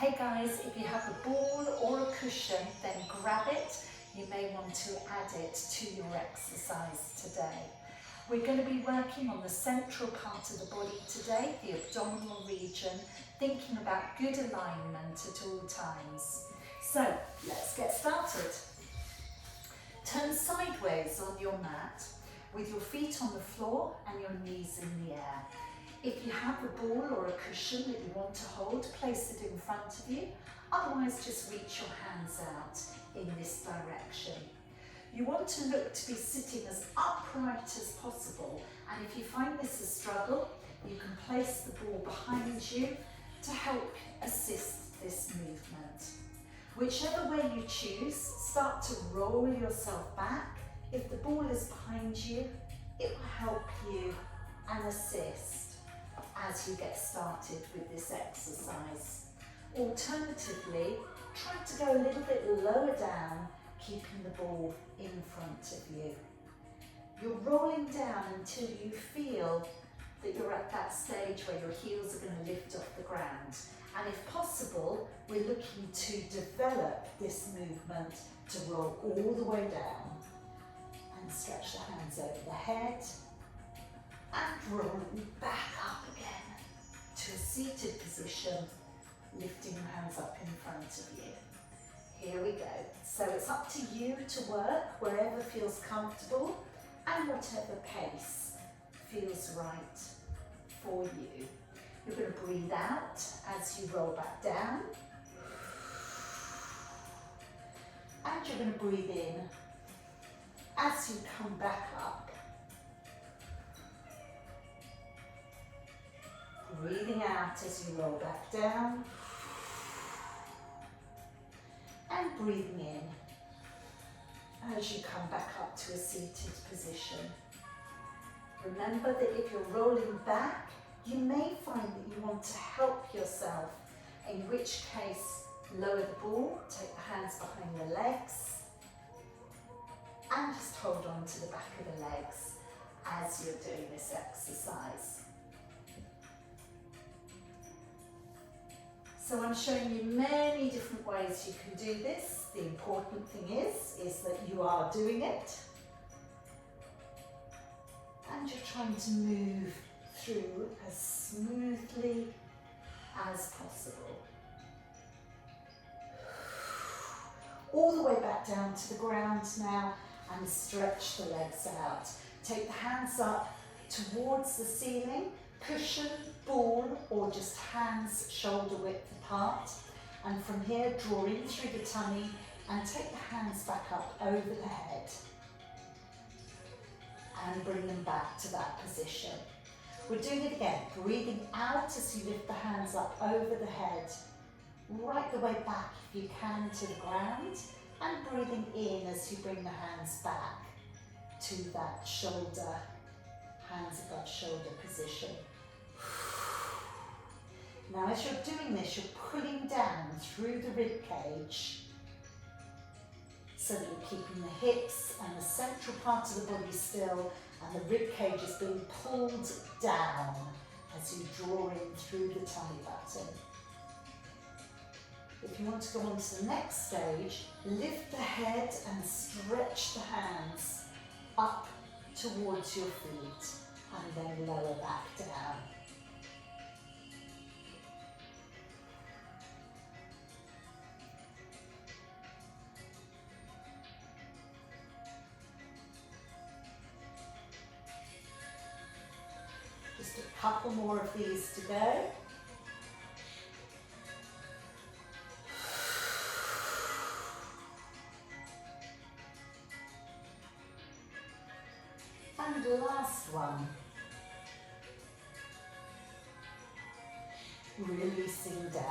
Hey guys, if you have a ball or a cushion, then grab it. You may want to add it to your exercise today. We're going to be working on the central part of the body today, the abdominal region, thinking about good alignment at all times. So let's get started. Turn sideways on your mat with your feet on the floor and your knees in the air. If you have a ball or a cushion that you want to hold, place it in front of you. Otherwise, just reach your hands out in this direction. You want to look to be sitting as upright as possible, and if you find this a struggle, you can place the ball behind you to help assist this movement. Whichever way you choose, start to roll yourself back. If the ball is behind you, it will help you and assist as you get started with this exercise. Alternatively, try to go a little bit lower down, keeping the ball in front of you. You're rolling down until you feel that you're at that stage where your heels are going to lift off the ground. And if possible, we're looking to develop this movement to roll all the way down and stretch the hands over the head and rolling back up again to a seated position, lifting your hands up in front of you. Here we go. So it's up to you to work wherever feels comfortable and whatever pace feels right for you. You're going to breathe out as you roll back down. And you're going to breathe in as you come back up. Breathing out as you roll back down. And breathing in as you come back up to a seated position. Remember that if you're rolling back, you may find that you want to help yourself, in which case lower the ball, take the hands behind the legs, and just hold on to the back of the legs as you're doing this exercise. So I'm showing you many different ways you can do this. The important thing is that you are doing it. And you're trying to move through as smoothly as possible. All the way back down to the ground now and stretch the legs out. Take the hands up towards the ceiling, cushion, ball, or just hands shoulder width apart. And from here, draw in through the tummy and take the hands back up over the head. And bring them back to that position. We're doing it again, breathing out as you lift the hands up over the head, right the way back if you can to the ground, and breathing in as you bring the hands back to that shoulder, hands above shoulder position. Now as you're doing this, you're pulling down through the rib cage so that you're keeping the hips and the central part of the body still, and the rib cage is being pulled down as you draw in through the tummy button. If you want to go on to the next stage, lift the head and stretch the hands up towards your feet and then lower back down. Just a couple more of these to go. And the last one. Releasing down.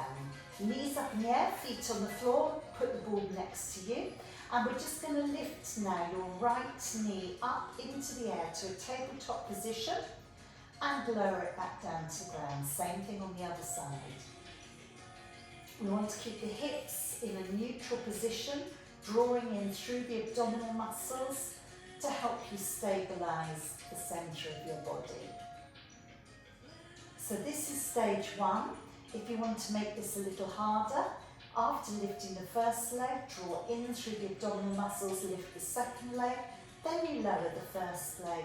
Knees up in the air, feet on the floor, put the ball next to you. And we're just going to lift now your right knee up into the air to a tabletop position and lower it back down to the ground. Same thing on the other side. We want to keep the hips in a neutral position, drawing in through the abdominal muscles to help you stabilize the center of your body. So this is stage one. If you want to make this a little harder, after lifting the first leg, draw in through the abdominal muscles, lift the second leg, then you lower the first leg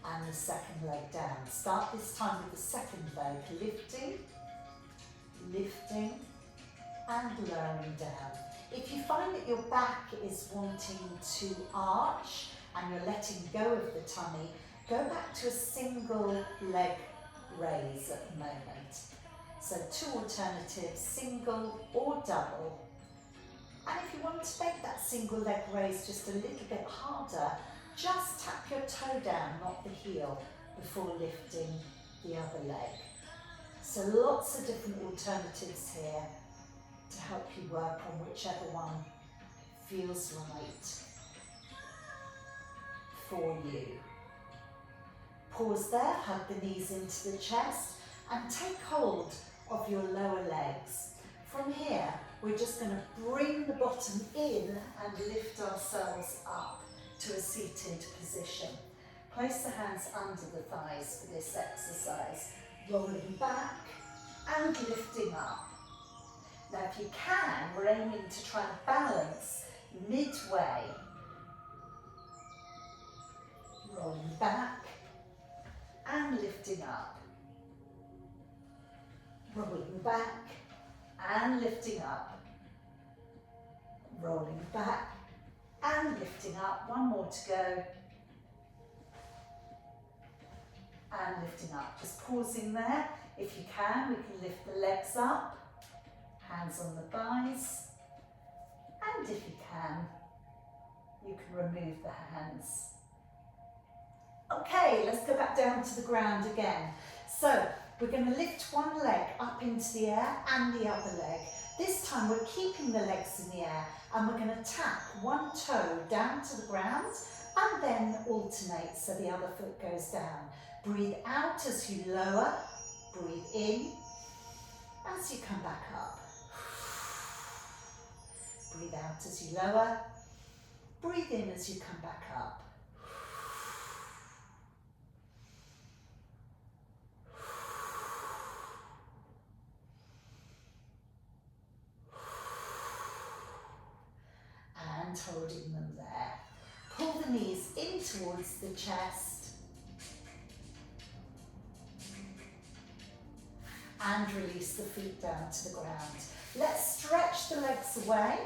and the second leg down. Start this time with the second leg, lifting, lifting and lowering down. If you find that your back is wanting to arch and you're letting go of the tummy, go back to a single leg raise at the moment. So two alternatives, single or double. And if you want to make that single leg raise just a little bit harder, just tap your toe down, not the heel, before lifting the other leg. So lots of different alternatives here to help you work on whichever one feels right for you. Pause there, hug the knees into the chest and take hold of your lower legs. From here, we're just going to bring the bottom in and lift ourselves up to a seated position. Place the hands under the thighs for this exercise, rolling back and lifting up. Now if you can, we're aiming to try and balance midway. Rolling back and lifting up. Rolling back and lifting up. Rolling back and lifting up. One more to go. And lifting up. Just pausing there. If you can, we can lift the legs up. Hands on the thighs. And if you can, you can remove the hands. Okay, let's go back down to the ground again. So we're going to lift one leg up into the air and the other leg. This time we're keeping the legs in the air and we're going to tap one toe down to the ground and then alternate so the other foot goes down. Breathe out as you lower, breathe in as you come back up. Breathe out as you lower, breathe in as you come back up. And holding them there. Pull the knees in towards the chest and release the feet down to the ground. Let's stretch the legs away,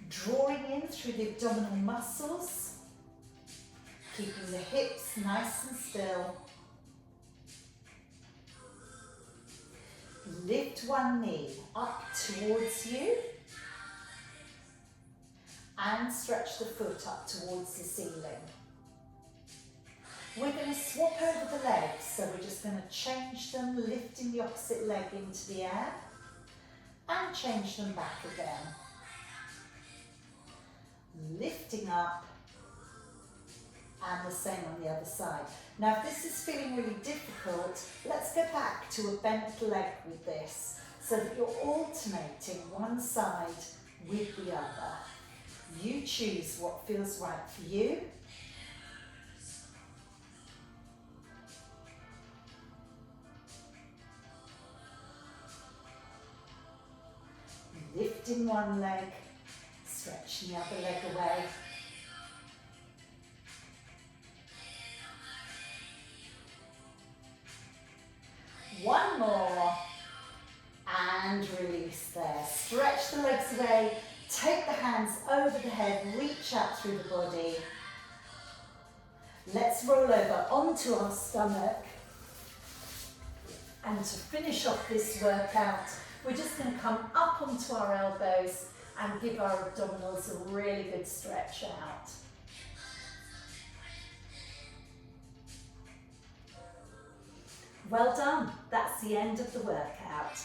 drawing in through the abdominal muscles, keeping the hips nice and still. Lift one knee up towards you and stretch the foot up towards the ceiling. We're going to swap over the legs, so we're just going to change them, lifting the opposite leg into the air and change them back again. Lifting up and the same on the other side. Now if this is feeling really difficult, let's go back to a bent leg with this so that you're alternating one side with the other. You choose what feels right for you. Lifting one leg, stretching the other leg away. One more, and release there. Stretch the legs away. Take the hands over the head, reach out through the body. Let's roll over onto our stomach. And to finish off this workout, we're just going to come up onto our elbows and give our abdominals a really good stretch out. Well done, that's the end of the workout.